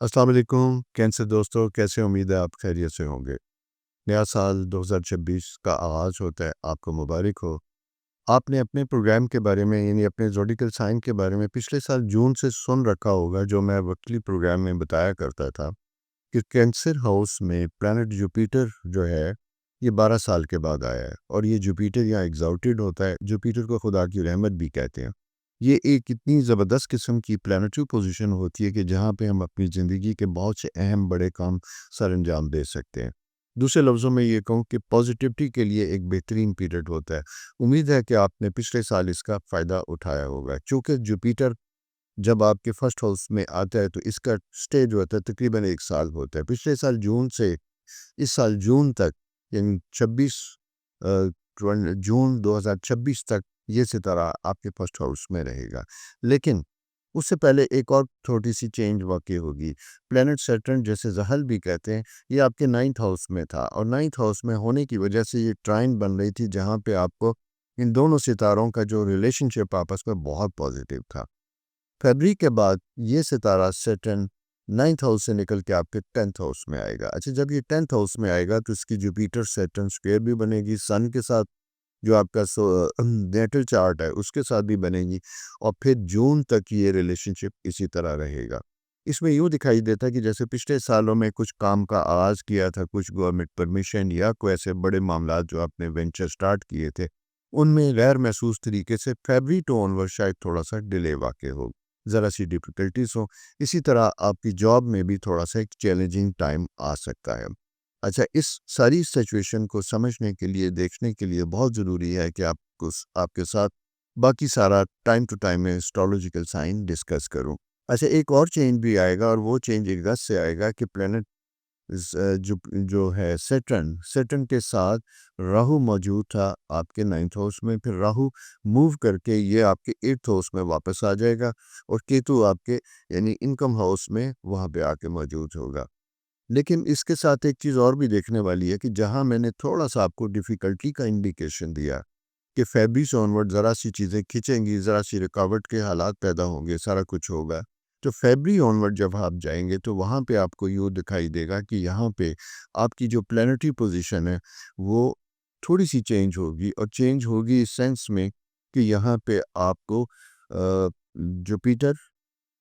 السلام علیکم کینسر دوستوں، کیسے؟ امید ہے آپ خیریت سے ہوں گے۔ نیا سال 2026 کا آغاز ہوتا ہے، آپ کو مبارک ہو۔ آپ نے اپنے پروگرام کے بارے میں یعنی اپنے زوڈیکل سائن کے بارے میں پچھلے سال جون سے سن رکھا ہوگا، جو میں وقتلی پروگرام میں بتایا کرتا تھا کہ کینسر ہاؤس میں پلانٹ جوپیٹر جو ہے یہ 12 سال کے بعد آیا ہے، اور یہ جوپیٹر یہاں ایگزالٹڈ ہوتا ہے۔ جوپیٹر کو خدا کی رحمت بھی کہتے ہیں۔ یہ ایک اتنی زبردست قسم کی پلانٹری پوزیشن ہوتی ہے کہ جہاں پہ ہم اپنی زندگی کے بہت سے اہم بڑے کام سر انجام دے سکتے ہیں۔ دوسرے لفظوں میں یہ کہوں کہ پازیٹیوٹی کے لیے ایک بہترین پیریڈ ہوتا ہے۔ امید ہے کہ آپ نے پچھلے سال اس کا فائدہ اٹھایا ہوگا، چونکہ جوپیٹر جب آپ کے فرسٹ ہاؤس میں آتا ہے تو اس کا سٹے جو ہوتا ہے تقریباً 1 سال ہوتا ہے۔ پچھلے سال جون سے اس سال جون تک، یعنی 26 جون 2026 تک یہ ستارہ آپ کے فرسٹ ہاؤس میں رہے گا۔ لیکن اس سے پہلے ایک اور چھوٹی سی چینج واقع ہوگی۔ پلانٹ سیٹرن، جیسے زحل بھی کہتے ہیں، یہ آپ کے 9th ہاؤس میں تھا، اور 9th ہاؤس میں ہونے کی وجہ سے یہ ٹرائن بن رہی تھی، جہاں پہ آپ کو ان دونوں ستاروں کا جو ریلیشن شپ آپس میں بہت پازیٹیو تھا۔ فیبری کے بعد یہ ستارہ سیٹرن 9th ہاؤس سے نکل کے آپ کے 10th ہاؤس میں آئے گا۔ اچھا، جب یہ 10th ہاؤس میں آئے گا تو اس کی جوپیٹر سیٹرن سکوئر بھی بنے گی، سن کے ساتھ جو آپ کا نیٹل چارٹ ہے اس کے ساتھ بھی بنے گی، اور پھر جون تک یہ ریلیشن شپ اسی طرح رہے گا۔ اس میں یوں دکھائی دیتا ہے کہ جیسے پچھلے سالوں میں کچھ کام کا آغاز کیا تھا، کچھ گورنمنٹ پرمیشن یا کوئی ایسے بڑے معاملات جو آپ نے وینچر سٹارٹ کیے تھے، ان میں غیر محسوس طریقے سے فیبری ٹو آنورڈ شاید تھوڑا سا ڈیلے واقع ہو، ذرا سی ڈیفیکلٹیز ہو۔ اسی طرح آپ کی جاب میں بھی تھوڑا سا ایک چیلنجنگ ٹائم آ سکتا ہے۔ اچھا، اس ساری سچویشن کو سمجھنے کے لیے، دیکھنے کے لیے بہت ضروری ہے کہ آپ کے ساتھ باقی سارا ٹائم ٹو ٹائم میں اسٹرولوجیکل سائن ڈسکس کروں۔ اچھا، ایک اور چینج بھی آئے گا، اور وہ چینج ایک دس سے آئے گا کہ پلانٹ جو ہے سیٹرن کے ساتھ راہو موجود تھا آپ کے 9th ہاؤس میں، پھر راہو موو کر کے یہ آپ کے 8th ہاؤس میں واپس آ جائے گا، اور کیتو آپ کے یعنی انکم ہاؤس میں وہاں پہ آ کے موجود ہوگا۔ لیکن اس کے ساتھ ایک چیز اور بھی دیکھنے والی ہے کہ جہاں میں نے تھوڑا سا آپ کو ڈیفیکلٹی کا انڈیکیشن دیا کہ فیبری سے آنورڈ ذرا سی چیزیں کھنچیں گی، ذرا سی رکاوٹ کے حالات پیدا ہوں گے، سارا کچھ ہوگا، تو فیبری آنورڈ جب آپ جائیں گے تو وہاں پہ آپ کو یوں دکھائی دے گا کہ یہاں پہ آپ کی جو پلانٹری پوزیشن ہے وہ تھوڑی سی چینج ہوگی، اور چینج ہوگی اس سینس میں کہ یہاں پہ آپ کو جوپیٹر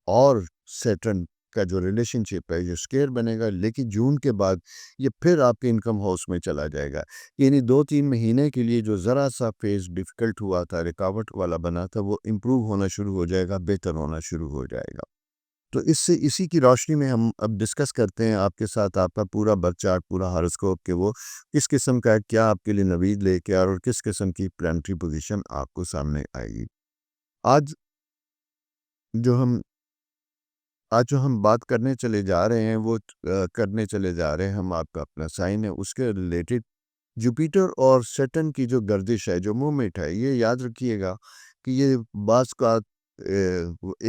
اور سیٹرن کا جو ریلیشن شپ ہے یہ سکیئر بنے گا، لیکن جون کے بعد یہ پھر آپ کے انکم ہاؤس میں چلا جائے گا۔ یعنی 2-3 مہینے کے لیے جو ذرا سا فیز ڈیفیکلٹ ہوا تھا، رکاوٹ والا بنا تھا، وہ امپروو ہونا شروع ہو جائے گا، بہتر ہونا شروع ہو جائے گا۔ تو اسی کی روشنی میں ہم اب ڈسکس کرتے ہیں آپ کے ساتھ آپ کا پورا برتھ چارٹ، پورا ہاروسکوپ، کہ وہ کس قسم کا ہے، کیا آپ کے لیے نوید لے کے اور کس قسم کی پلانٹری پوزیشن آپ کو سامنے آئے گی۔ آج جو ہم بات کرنے چلے جا رہے ہیں وہ کرنے چلے جا رہے ہیں ہم آپ کا اپنا سائن ہے اس کے ریلیٹڈ جوپیٹر اور سیٹرن کی جو گردش ہے، جو موومنٹ ہے، یہ یاد رکھیے گا کہ یہ بعض کا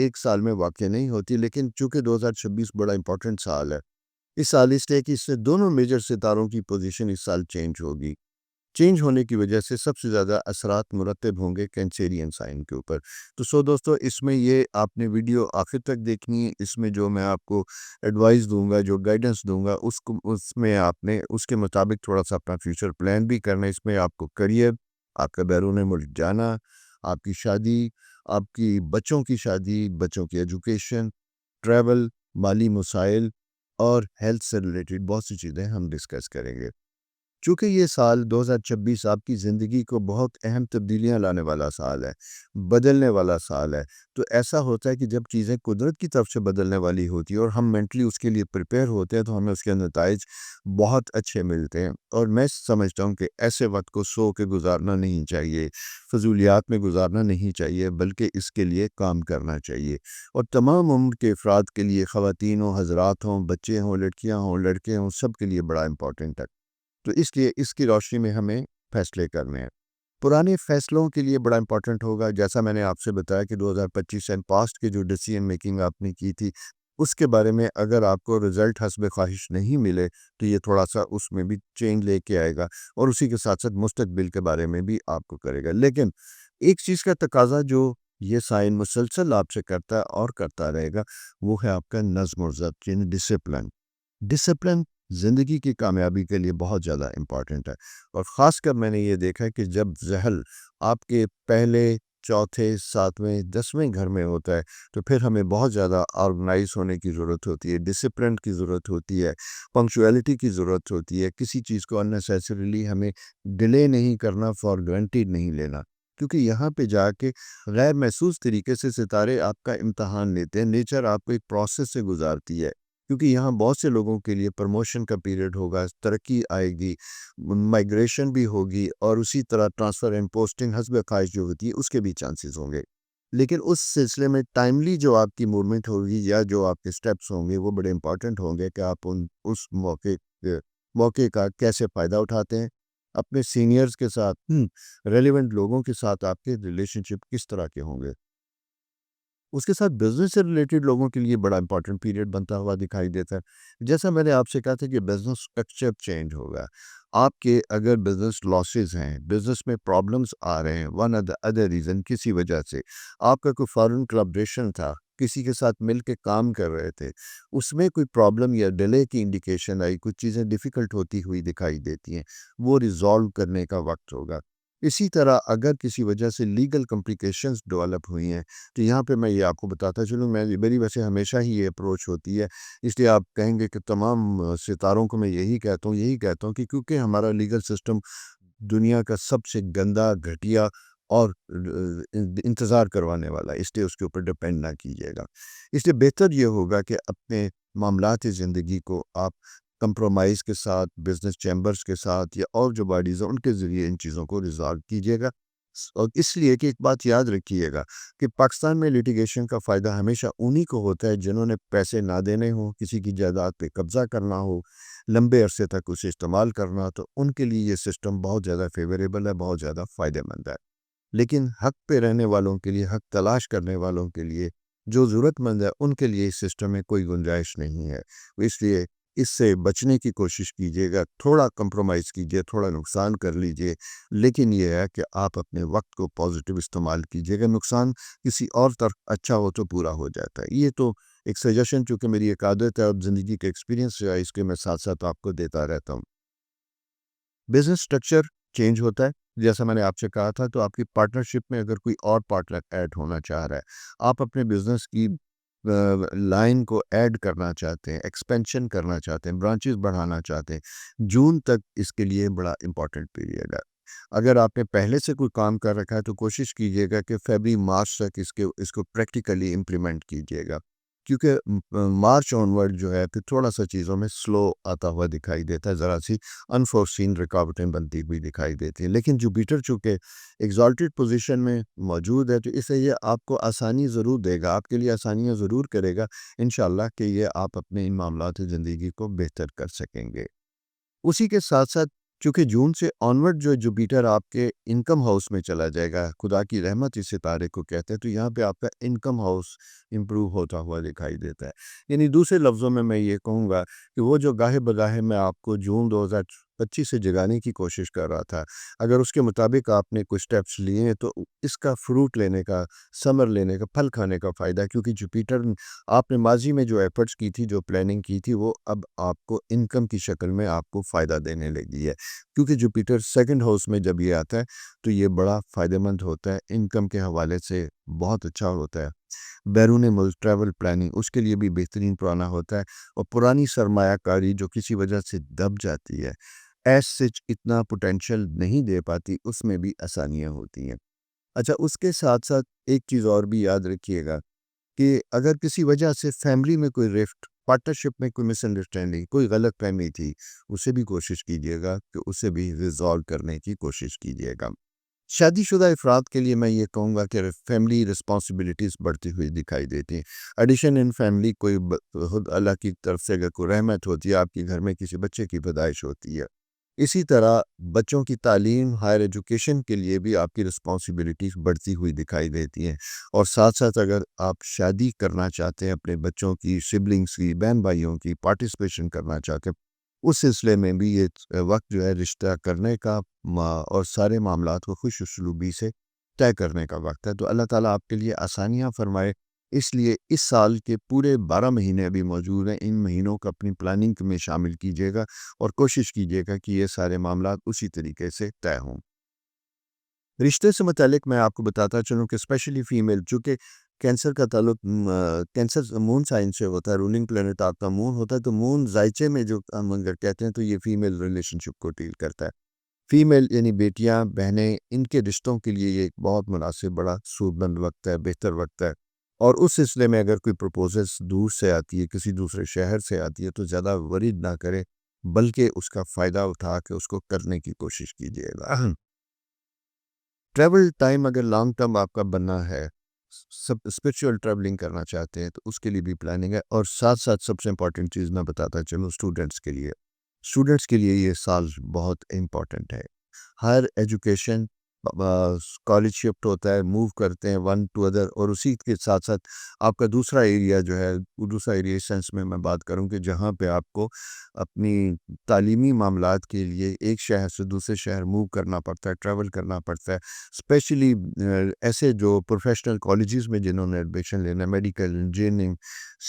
1 سال میں واقع نہیں ہوتی، لیکن چونکہ 2026 بڑا امپورٹنٹ سال ہے، اس سال اس لیے کہ اس سے دونوں میجر ستاروں کی پوزیشن اس سال چینج ہوگی۔ چینج ہونے کی وجہ سے سب سے زیادہ اثرات مرتب ہوں گے کینسیرین سائن کے اوپر۔ تو دوستو، اس میں یہ آپ نے ویڈیو آخر تک دیکھنی ہے۔ اس میں جو میں آپ کو ایڈوائز دوں گا، جو گائیڈنس دوں گا، اس میں آپ نے اس کے مطابق تھوڑا سا اپنا فیوچر پلان بھی کرنا ہے۔ اس میں آپ کو کریئر، آپ کا بیرون ملک جانا، آپ کی شادی، آپ کی بچوں کی شادی، بچوں کی ایجوکیشن، ٹریول، مالی مسائل اور ہیلتھ سے ریلیٹڈ بہت سی چیزیں ہم ڈسکس کریں گے۔ چونکہ یہ سال 2026 آپ کی زندگی کو بہت اہم تبدیلیاں لانے والا سال ہے، بدلنے والا سال ہے، تو ایسا ہوتا ہے کہ جب چیزیں قدرت کی طرف سے بدلنے والی ہوتی ہیں اور ہم مینٹلی اس کے لیے پریپیئر ہوتے ہیں تو ہمیں اس کے نتائج بہت اچھے ملتے ہیں۔ اور میں سمجھتا ہوں کہ ایسے وقت کو سو کے گزارنا نہیں چاہیے، فضولیات میں گزارنا نہیں چاہیے، بلکہ اس کے لیے کام کرنا چاہیے۔ اور تمام عمر کے افراد کے لیے، خواتین ہوں، حضرات ہوں، بچے ہوں، لڑکیاں ہوں، لڑکے ہوں، سب کے لیے بڑا امپورٹنٹ ہے۔ تو اس لیے اس کی روشنی میں ہمیں فیصلے کرنے ہیں۔ پرانے فیصلوں کے لیے بڑا امپورٹنٹ ہوگا، جیسا میں نے آپ سے بتایا کہ 2025 اینڈ پاسٹ کی جو ڈیسیژن میکنگ آپ نے کی تھی، اس کے بارے میں اگر آپ کو رزلٹ حسب خواہش نہیں ملے تو یہ تھوڑا سا اس میں بھی چینج لے کے آئے گا، اور اسی کے ساتھ ساتھ مستقبل کے بارے میں بھی آپ کو کرے گا۔ لیکن ایک چیز کا تقاضا جو یہ سائن مسلسل آپ سے کرتا ہے اور کرتا رہے گا، وہ ہے آپ کا نظم و ضبط، یعنی ڈسپلن۔ ڈسپلن زندگی کی کامیابی کے لیے بہت زیادہ امپورٹنٹ ہے، اور خاص کر میں نے یہ دیکھا کہ جب ذہل آپ کے پہلے، چوتھے، ساتویں، 10ویں گھر میں ہوتا ہے تو پھر ہمیں بہت زیادہ آرگنائز ہونے کی ضرورت ہوتی ہے، ڈسپلن کی ضرورت ہوتی ہے، پنکچویلٹی کی ضرورت ہوتی ہے، کسی چیز کو اننیسیسریلی ہمیں ڈیلے نہیں کرنا، فار گرانٹیڈ نہیں لینا، کیونکہ یہاں پہ جا کے غیر محسوس طریقے سے ستارے آپ کا امتحان لیتے ہیں، نیچر آپ کو ایک پروسیس سے گزارتی ہے، کیونکہ یہاں بہت سے لوگوں کے لیے پروموشن کا پیریڈ ہوگا، ترقی آئے گی، مائگریشن بھی ہوگی، اور اسی طرح ٹرانسفر اینڈ پوسٹنگ حسب خواہش جو ہوتی ہے اس کے بھی چانسز ہوں گے، لیکن اس سلسلے میں ٹائملی جو آپ کی موومنٹ ہوگی یا جو آپ کے سٹیپس ہوں گے وہ بڑے امپورٹنٹ ہوں گے کہ آپ اس موقع کا کیسے فائدہ اٹھاتے ہیں، اپنے سینئرز کے ساتھ، ریلیونٹ لوگوں کے ساتھ آپ کے ریلیشن شپ کس طرح کے ہوں گے۔ اس کے ساتھ بزنس سے ریلیٹڈ لوگوں کے لیے بڑا امپورٹنٹ پیریڈ بنتا ہوا دکھائی دیتا ہے۔ جیسا میں نے آپ سے کہا تھا کہ بزنس اسٹرکچر چینج ہوگا، آپ کے اگر بزنس لاسز ہیں، بزنس میں پرابلمس آ رہے ہیں، ون ادر ریزن، کسی وجہ سے آپ کا کوئی فارن کولابریشن تھا، کسی کے ساتھ مل کے کام کر رہے تھے، اس میں کوئی پرابلم یا ڈیلے کی انڈیکیشن آئی، کچھ چیزیں ڈیفیکلٹ ہوتی ہوئی دکھائی دیتی ہیں، وہ ریزالو کرنے کا وقت ہوگا۔ اسی طرح اگر کسی وجہ سے لیگل کمپلیکیشنز ڈیولپ ہوئی ہیں تو یہاں پہ میں یہ آپ کو بتاتا چلوں، میری ویسے ہمیشہ ہی یہ اپروچ ہوتی ہے، اس لیے آپ کہیں گے کہ تمام ستاروں کو میں یہی کہتا ہوں کہ کیونکہ ہمارا لیگل سسٹم دنیا کا سب سے گندا، گھٹیا اور انتظار کروانے والا ہے، اس لیے اس کے اوپر ڈپینڈ نہ کیجیے گا۔ اس لیے بہتر یہ ہوگا کہ اپنے معاملات زندگی کو آپ کمپرومائز کے ساتھ، بزنس چیمبرز کے ساتھ یا اور جو باڈیز ہیں ان کے ذریعے ان چیزوں کو ریزالو کیجیے گا، اور اس لیے کہ ایک بات یاد رکھیے گا کہ پاکستان میں لیٹیگیشن کا فائدہ ہمیشہ انہی کو ہوتا ہے جنہوں نے پیسے نہ دینے ہوں، کسی کی جائیداد پہ قبضہ کرنا ہو، لمبے عرصے تک اسے استعمال کرنا، تو ان کے لیے یہ سسٹم بہت زیادہ فیوریبل ہے، بہت زیادہ فائدہ مند ہے۔ لیکن حق پہ رہنے والوں کے لیے، حق تلاش کرنے والوں کے لیے، جو ضرورت مند ہے، ان کے لیے اس سسٹم میں کوئی گنجائش نہیں ہے، اس لیے اس سے بچنے کی کوشش کیجیے گا، تھوڑا کمپرومائز کیجیے، تھوڑا نقصان کر لیجیے، لیکن یہ ہے کہ آپ اپنے وقت کو پازیٹیو استعمال کیجیے گا، نقصان کسی اور طرف اچھا ہو تو پورا ہو جاتا ہے۔ یہ تو ایک سجیشن چونکہ میری ایک عادت ہے اور زندگی کے ایکسپیرینس ہے، اس کے میں ساتھ ساتھ آپ کو دیتا رہتا ہوں۔ بزنس اسٹرکچر چینج ہوتا ہے، جیسا میں نے آپ سے کہا تھا، تو آپ کی پارٹنرشپ میں اگر کوئی اور پارٹنر ایڈ ہونا چاہ رہا ہے، آپ اپنے بزنس کی لائن کو ایڈ کرنا چاہتے ہیں، ایکسپینشن کرنا چاہتے ہیں، برانچز بڑھانا چاہتے ہیں، جون تک اس کے لیے بڑا امپورٹنٹ پیریڈ ہے۔ اگر آپ نے پہلے سے کوئی کام کر رکھا ہے تو کوشش کیجیے گا کہ فیبری مارچ تک اس کو پریکٹیکلی امپلیمنٹ کیجیے گا، کیونکہ مارچ آنورڈ جو ہے پھر تھوڑا سا چیزوں میں سلو آتا ہوا دکھائی دیتا ہے، ذرا سی انفورسین رکاوٹیں بنتی ہوئی دکھائی دیتی ہیں، لیکن جوپیٹر چونکہ ایگزالٹڈ پوزیشن میں موجود ہے تو اس سے یہ آپ کو آسانی ضرور دے گا، آپ کے لیے آسانیاں ضرور کرے گا انشاءاللہ، کہ یہ آپ اپنے ان معاملات زندگی کو بہتر کر سکیں گے۔ اسی کے ساتھ ساتھ چونکہ جون سے آنورڈ جو جوپیٹر آپ کے انکم ہاؤس میں چلا جائے گا، خدا کی رحمت اس ستارے کو کہتے ہیں، تو یہاں پہ آپ کا انکم ہاؤس امپروو ہوتا ہوا دکھائی دیتا ہے۔ یعنی دوسرے لفظوں میں یہ کہوں گا کہ وہ جو گاہے بگاہے میں آپ کو جون 2025 سے جگانے کی کوشش کر رہا تھا، اگر اس کے مطابق آپ نے کچھ سٹیپس لیے ہیں تو اس کا فروٹ لینے کا، ثمر لینے کا، پھل کھانے کا فائدہ ہے، کیونکہ جوپیٹر آپ نے ماضی میں جو ایفرٹس کی تھی، جو پلاننگ کی تھی، وہ اب آپ کو انکم کی شکل میں آپ کو فائدہ دینے لگی ہے، کیونکہ جوپیٹر سیکنڈ ہاؤس میں جب یہ آتا ہے تو یہ بڑا فائدہ مند ہوتا ہے، انکم کے حوالے سے بہت اچھا ہوتا ہے۔ بیرون ملک ٹریول پلاننگ اس کے لیے بھی بہترین پرانا ہوتا ہے، اور پرانی سرمایہ کاری جو کسی وجہ سے دب جاتی ہے، ایس سچ اتنا پوٹینشل نہیں دے پاتی، اس میں بھی آسانیاں ہوتی ہیں۔ اچھا، اس کے ساتھ ساتھ ایک چیز اور بھی یاد رکھیے گا کہ اگر کسی وجہ سے فیملی میں کوئی رفٹ، پارٹنرشپ میں کوئی مس انڈرسٹینڈنگ، کوئی غلط فہمی تھی، اسے بھی کوشش کیجیے گا کہ اسے بھی ریزالو کرنے کی کوشش کیجیے گا۔ شادی شدہ افراد کے لیے میں یہ کہوں گا کہ فیملی رسپانسبلٹیز بڑھتی ہوئی دکھائی دیتی ہیں، ایڈیشن ان فیملی کوئی خود اللہ کی طرف سے اگر کوئی رحمت ہوتی ہے، آپ کے گھر میں کسی بچے کی پیدائش ہوتی ہے، اسی طرح بچوں کی تعلیم، ہائر ایجوکیشن کے لیے بھی آپ کی رسپانسبلٹیز بڑھتی ہوئی دکھائی دیتی ہیں، اور ساتھ ساتھ اگر آپ شادی کرنا چاہتے ہیں، اپنے بچوں کی، سبلنگز کی، بہن بھائیوں کی پارٹیسپیشن کرنا چاہتے ہیں، اس سلسلے میں بھی یہ وقت جو ہے رشتہ کرنے کا اور سارے معاملات کو خوش اسلوبی سے طے کرنے کا وقت ہے۔ تو اللہ تعالیٰ آپ کے لیے آسانیاں فرمائے۔ اس لیے اس سال کے پورے 12 مہینے ابھی موجود ہیں، ان مہینوں کو اپنی پلاننگ میں شامل کیجیے گا اور کوشش کیجیے گا کہ یہ سارے معاملات اسی طریقے سے طے ہوں۔ رشتے سے متعلق میں آپ کو بتاتا چلوں کہ اسپیشلی فیمیل، چونکہ کینسر کا تعلق کینسر مون سائن سے ہوتا ہے، رولنگ پلانٹ آپ کا مون ہوتا ہے، تو مون زائچے میں جو ہم اگر کہتے ہیں تو یہ فیمیل ریلیشن شپ کو ڈیل کرتا ہے۔ فیمیل یعنی بیٹیاں، بہنیں، ان کے رشتوں کے لیے یہ ایک بہت مناسب بڑا سود مند وقت ہے، بہتر وقت ہے۔ اور اس سلسلے میں اگر کوئی پروپوزلس دور سے آتی ہے، کسی دوسرے شہر سے آتی ہے، تو زیادہ ورید نہ کرے، بلکہ اس کا فائدہ اٹھا کے اس کو کرنے کی کوشش کیجیے گا۔ ٹریول ٹائم اگر لانگ ٹرم آپ کا بننا ہے، سب اسپرچول ٹریولنگ کرنا چاہتے ہیں، تو اس کے لیے بھی پلاننگ ہے۔ اور ساتھ ساتھ سب سے امپورٹنٹ چیز میں بتاتا چلوں اسٹوڈنٹس کے لیے یہ سال بہت امپورٹنٹ ہے۔ ہائر ایجوکیشن، کالج شفٹ ہوتا ہے، موو کرتے ہیں ون ٹو ادر، اور اسی کے ساتھ ساتھ آپ کا دوسرا ایریا جو ہے، دوسرا ایریا سینس میں بات کروں کہ جہاں پہ آپ کو اپنی تعلیمی معاملات کے لیے ایک شہر سے دوسرے شہر موو کرنا پڑتا ہے، ٹریول کرنا پڑتا ہے، اسپیشلی ایسے جو پروفیشنل کالجز میں جنہوں نے ایڈمیشن لینا ہے، میڈیکل، انجینئرنگ،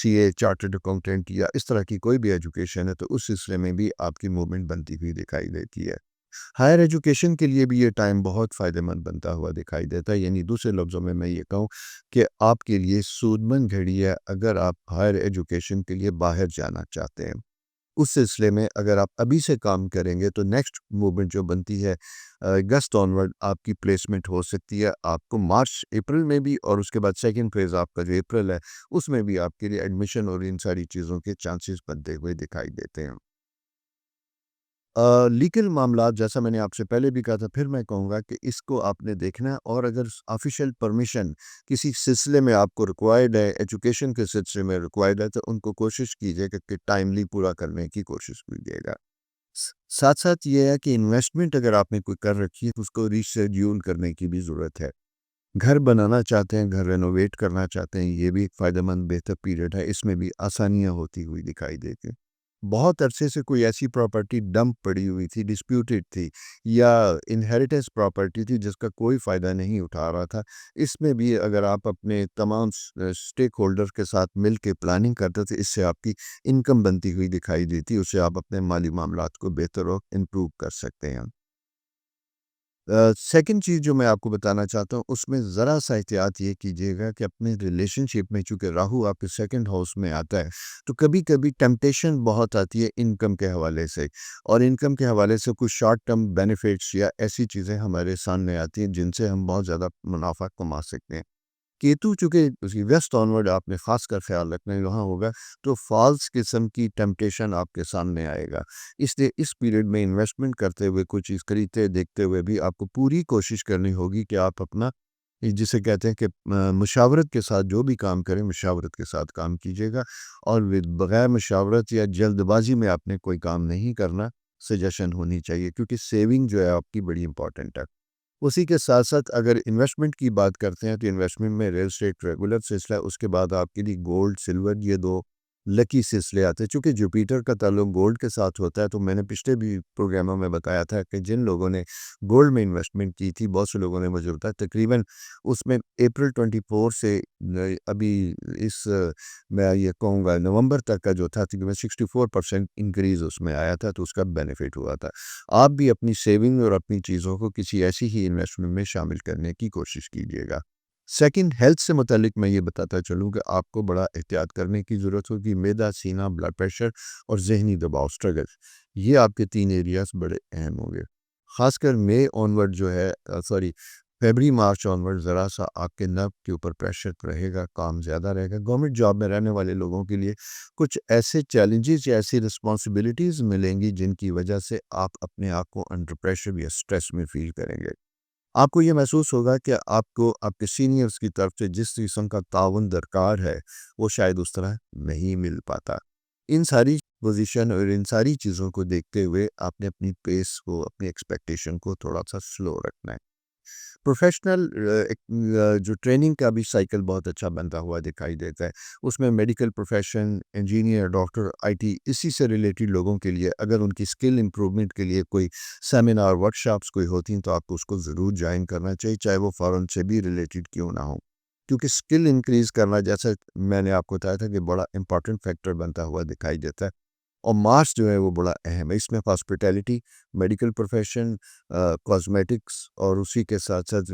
سی اے، چارٹرڈ اکاؤنٹنٹ یا اس طرح کی کوئی بھی ایجوکیشن ہے، تو اس سلسلے میں بھی آپ کی موومنٹ بنتی ہوئی دکھائی دیتی ہے۔ ہائر ایجوکیشن کے لیے بھی یہ ٹائم بہت فائدہ مند بنتا ہوا دکھائی دیتا ہے، یعنی دوسرے لفظوں میں یہ کہوں کہ آپ کے لیے سود مند گھڑی ہے اگر آپ ہائر ایجوکیشن کے لیے باہر جانا چاہتے ہیں۔ اس سلسلے میں اگر آپ ابھی سے کام کریں گے تو نیکسٹ موومنٹ جو بنتی ہے اگست آنورڈ آپ کی پلیسمنٹ ہو سکتی ہے، آپ کو مارچ اپریل میں بھی، اور اس کے بعد سیکنڈ فیز آپ کا جو اپریل ہے اس میں بھی آپ کے لیے ایڈمیشن اور ان ساری چیزوں کے چانسز بنتے ہوئے دکھائی دیتے ہیں۔ لیگل معاملات، جیسا میں نے آپ سے پہلے بھی کہا تھا، پھر میں کہوں گا کہ اس کو آپ نے دیکھنا ہے، اور اگر آفیشیل پرمیشن کسی سلسلے میں آپ کو ریکوائرڈ ہے، ایجوکیشن کے سلسلے میں ریکوائرڈ ہے، تو ان کو کوشش کیجیے کہ ٹائملی پورا کرنے کی کوشش کیجیے گا۔ ساتھ ساتھ یہ ہے کہ انویسٹمنٹ اگر آپ نے کوئی کر رکھی ہے تو اس کو ریشیڈیول کرنے کی بھی ضرورت ہے۔ گھر بنانا چاہتے ہیں، گھر رینوویٹ کرنا چاہتے ہیں، یہ بھی ایک فائدہ مند بہتر پیریڈ ہے، اس میں بھی آسانیاں ہوتی ہوئی دکھائی دیتی ہیں۔ بہت عرصے سے کوئی ایسی پراپرٹی ڈمپ پڑی ہوئی تھی، ڈسپیوٹڈ تھی، یا انہیریٹنس پراپرٹی تھی جس کا کوئی فائدہ نہیں اٹھا رہا تھا، اس میں بھی اگر آپ اپنے تمام سٹیک ہولڈر کے ساتھ مل کے پلاننگ کرتے تھے، اس سے آپ کی انکم بنتی ہوئی دکھائی دیتی، اس سے آپ اپنے مالی معاملات کو بہتر اور امپروو کر سکتے ہیں۔ سیکنڈ چیز جو میں آپ کو بتانا چاہتا ہوں، اس میں ذرا سا احتیاط یہ کیجیے گا کہ اپنے ریلیشن شپ میں، چونکہ راہو آپ کے سیکنڈ ہاؤس میں آتا ہے، تو کبھی کبھی ٹیمپٹیشن بہت آتی ہے انکم کے حوالے سے، اور انکم کے حوالے سے کچھ شارٹ ٹرم بینیفٹس یا ایسی چیزیں ہمارے سامنے آتی ہیں جن سے ہم بہت زیادہ منافع کما سکتے ہیں۔ کیتو چونکہ ویسٹ آنورڈ آپ نے خاص کر خیال رکھنا ہے وہاں ہوگا، تو فالس قسم کی ٹیمپٹیشن آپ کے سامنے آئے گا، اس لیے اس پیریڈ میں انویسٹمنٹ کرتے ہوئے، کوئی چیز خریدتے دیکھتے ہوئے بھی آپ کو پوری کوشش کرنی ہوگی کہ آپ اپنا جسے کہتے ہیں کہ مشاورت کے ساتھ جو بھی کام کریں، مشاورت کے ساتھ کام کیجیے گا، اور بغیر مشاورت یا جلد بازی میں آپ نے کوئی کام نہیں کرنا، سجیشن ہونی چاہیے، کیونکہ سیونگ جو ہے آپ کی بڑی امپورٹنٹ ہے۔ اسی کے ساتھ ساتھ اگر انویسٹمنٹ کی بات کرتے ہیں تو انویسٹمنٹ میں ریل اسٹیٹ ریگولر سلسلہ، اس کے بعد آپ کے لیے گولڈ، سلور، یہ دو لکی سلسلے آتے ہیں۔ چونکہ جوپیٹر کا تعلق گولڈ کے ساتھ ہوتا ہے، تو میں نے پچھلے بھی پروگراموں میں بتایا تھا کہ جن لوگوں نے گولڈ میں انویسٹمنٹ کی تھی، بہت سے لوگوں نے مجھے بتایا تقریباً اس میں اپریل 24 سے ابھی اس میں یہ کہوں گا نومبر تک کا جو تھا، تقریباً 64% انکریز اس میں آیا تھا، تو اس کا بینیفٹ ہوا تھا۔ آپ بھی اپنی سیونگ اور اپنی چیزوں کو کسی ایسی ہی انویسٹمنٹ میں شامل کرنے کی کوشش کیجیے گا۔ سیکنڈ، ہیلتھ سے متعلق میں یہ بتاتا چلوں کہ آپ کو بڑا احتیاط کرنے کی ضرورت ہوگی۔ معدہ، سینہ، بلڈ پریشر اور ذہنی دباؤ، اسٹرگل، یہ آپ کے 3 ایریاز بڑے اہم ہوں گے۔ خاص کر مئی آنورڈ جو ہے، فیبری مارچ آنورڈ ذرا سا آپ کے نرو کے اوپر پریشر رہے گا، کام زیادہ رہے گا۔ گورنمنٹ جاب میں رہنے والے لوگوں کے لیے کچھ ایسے چیلنجز یا ایسی رسپانسبلٹیز ملیں گی جن کی وجہ سے آپ اپنے آپ کو انڈر پریشر یا سٹریس میں فیل کریں گے۔ آپ کو یہ محسوس ہوگا کہ آپ کو آپ کے سینئرز کی طرف سے جس قسم کا تعاون درکار ہے، وہ شاید اس طرح نہیں مل پاتا۔ ان ساری پوزیشن اور ان ساری چیزوں کو دیکھتے ہوئے آپ نے اپنی پیس کو، اپنی ایکسپیکٹیشن کو تھوڑا سا سلو رکھنا ہے۔ پروفیشنل جو ٹریننگ کا بھی سائیکل بہت اچھا بنتا ہوا دکھائی دیتا ہے۔ اس میں medical profession, engineer, doctor, I T, اسی سے ریلیٹڈ لوگوں کے لیے اگر ان کی سکل امپرومنٹ کے لیے کوئی سیمینار، ورکشاپس کوئی ہوتی ہیں تو آپ کو اس کو ضرور جوائن کرنا چاہیے، چاہے وہ فارن سے بھی ریلیٹڈ کیوں نہ ہو، کیونکہ سکل انکریز کرنا، جیسا میں نے آپ کو بتایا تھا، کہ بڑا امپورٹنٹ فیکٹر بنتا ہوا دکھائی دیتا ہے، اور ماس جو ہے وہ بڑا اہم ہے۔ اس میں ہاسپٹیلٹی، میڈیکل پروفیشن، کاسمیٹکس، اور اسی کے ساتھ ساتھ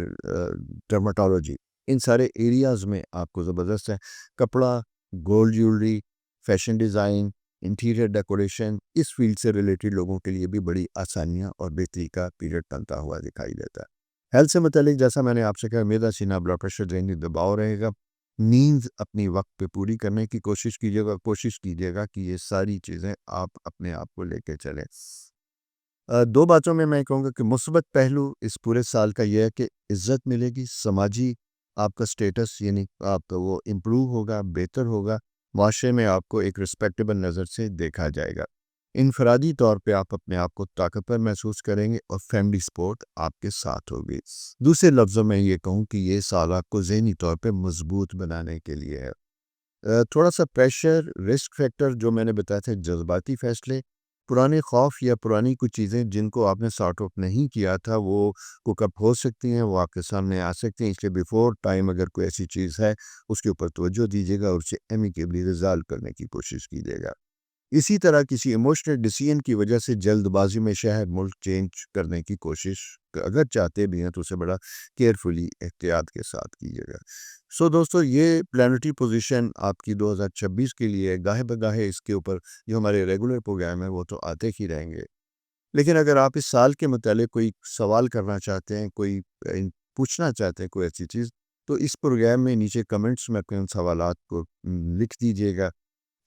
ڈرماٹولوجی، ان سارے ایریاز میں آپ کو زبردست ہے۔ کپڑا، gold jewellery, fashion design, interior decoration, اس فیلڈ سے ریلیٹڈ لوگوں کے لیے بھی بڑی آسانیاں اور بہتری کا پیریڈ بنتا ہوا دکھائی دیتا ہے۔ ہیلتھ سے متعلق جیسا میں نے آپ سے کہا، میدا، سینہ، بلڈ پریشر، ذہنی دباؤ رہے گا۔ نیند اپنی وقت پہ پوری کرنے کی کوشش کیجیے گا کہ یہ ساری چیزیں آپ اپنے آپ کو لے کے چلیں۔ دو باتوں میں کہوں گا کہ مثبت پہلو اس پورے سال کا یہ ہے کہ عزت ملے گی، سماجی آپ کا سٹیٹس یعنی آپ کا وہ امپروو ہوگا، بہتر ہوگا، معاشرے میں آپ کو ایک رسپیکٹیبل نظر سے دیکھا جائے گا۔ انفرادی طور پہ آپ اپنے آپ کو طاقتور محسوس کریں گے اور فیملی سپورٹ آپ کے ساتھ ہوگی۔ دوسرے لفظوں میں یہ کہوں کہ یہ سال آپ کو ذہنی طور پہ مضبوط بنانے کے لیے ہے۔ تھوڑا سا پریشر، رسک فیکٹر جو میں نے بتایا تھا، جذباتی فیصلے، پرانے خوف یا پرانی کچھ چیزیں جن کو آپ نے سارٹ آف نہیں کیا تھا، وہ کوک اپ ہو سکتی ہیں، وہ آپ کے سامنے آ سکتی ہیں، اس لیے بیفور ٹائم اگر کوئی ایسی چیز ہے اس کے اوپر توجہ دیجیے گا اور اسے ایمیکیبلی ریزالو کرنے کی کوشش کیجیے گا۔ اسی طرح کسی ایموشنل ڈیسیژن کی وجہ سے جلد بازی میں شہر، ملک چینج کرنے کی کوشش اگر چاہتے بھی ہیں تو اسے بڑا کیئرفلی، احتیاط کے ساتھ کیجیے گا۔ سو دوستو، یہ پلانٹری پوزیشن آپ کی 2026 کے لیے گاہے بگاہے اس کے اوپر جو ہمارے ریگولر پروگرام ہیں وہ تو آتے ہی رہیں گے، لیکن اگر آپ اس سال کے متعلق کوئی سوال کرنا چاہتے ہیں، کوئی پوچھنا چاہتے ہیں کوئی ایسی چیز، تو اس پروگرام میں نیچے کمنٹس میں اپنے ان سوالات کو لکھ دیجیے گا۔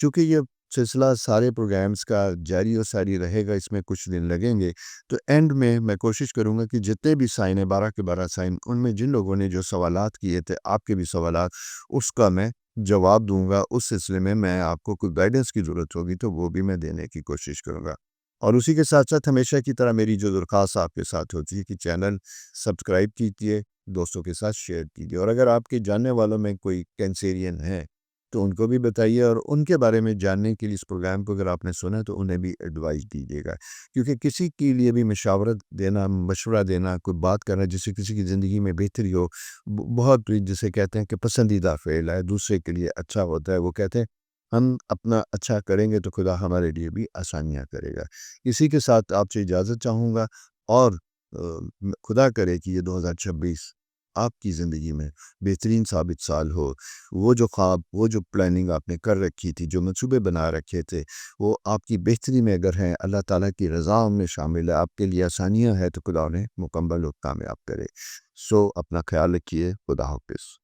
چونکہ یہ سلسلہ سارے پروگرامز کا جاری و ساری رہے گا، اس میں کچھ دن لگیں گے، تو اینڈ میں کوشش کروں گا کہ جتنے بھی سائن ہیں، 12 کے 12 سائن، ان میں جن لوگوں نے جو سوالات کیے تھے، آپ کے بھی سوالات، اس کا میں جواب دوں گا۔ اس سلسلے میں آپ کو کوئی گائیڈنس کی ضرورت ہوگی تو وہ بھی میں دینے کی کوشش کروں گا۔ اور اسی کے ساتھ ساتھ ہمیشہ کی طرح میری جو درخواست آپ کے ساتھ ہوتی ہے کہ چینل سبسکرائب کیجیے، دوستوں کے ساتھ شیئر کیجیے، اور اگر آپ کے جاننے والوں میں کوئی کینسیرین ہے تو ان کو بھی بتائیے، اور ان کے بارے میں جاننے کے لیے اس پروگرام کو اگر آپ نے سنا تو انہیں بھی ایڈوائز دیجیے گا، کیونکہ کسی کے لیے بھی مشاورت دینا، مشورہ دینا، کوئی بات کرنا جس سے کسی کی زندگی میں بہتری ہو، بہت جسے کہتے ہیں کہ پسندیدہ فعل ہے، دوسرے کے لیے اچھا ہوتا ہے۔ وہ کہتے ہیں ہم اپنا اچھا کریں گے تو خدا ہمارے لیے بھی آسانیاں کرے گا۔ اسی کے ساتھ آپ سے اجازت چاہوں گا، اور خدا کرے کہ یہ 2026 آپ کی زندگی میں بہترین ثابت سال ہو۔ وہ جو خواب، وہ جو پلاننگ آپ نے کر رکھی تھی، جو منصوبے بنا رکھے تھے، وہ آپ کی بہتری میں اگر ہیں، اللہ تعالیٰ کی رضا ان میں شامل ہے، آپ کے لیے آسانیاں ہیں، تو خدا انہیں مکمل اور کامیاب کرے۔ سو اپنا خیال رکھیے۔ خدا حافظ۔